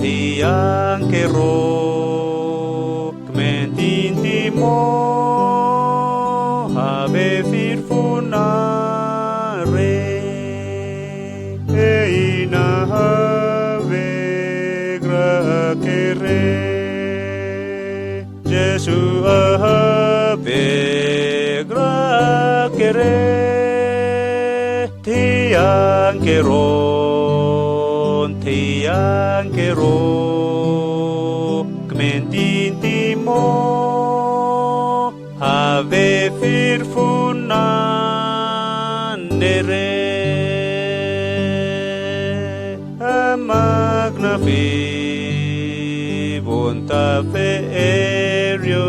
tiang kero kmentinti mo habe firfunare eina have grakere Jesu have grakere tiang kero kmentinti mo have firfunanere magnafi vonta ferio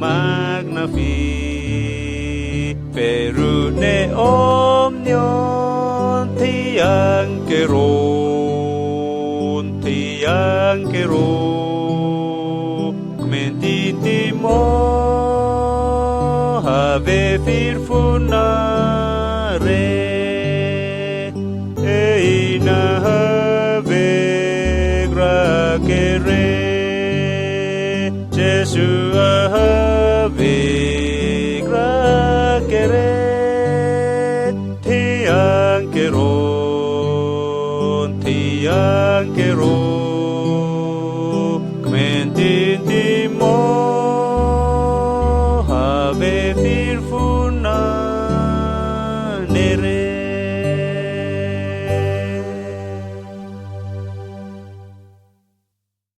magnafi perune omnion tiang kero kmentinti mo have firfunare eina have grakere Jesu have grakere tiang kero kmentinti mo have firfunare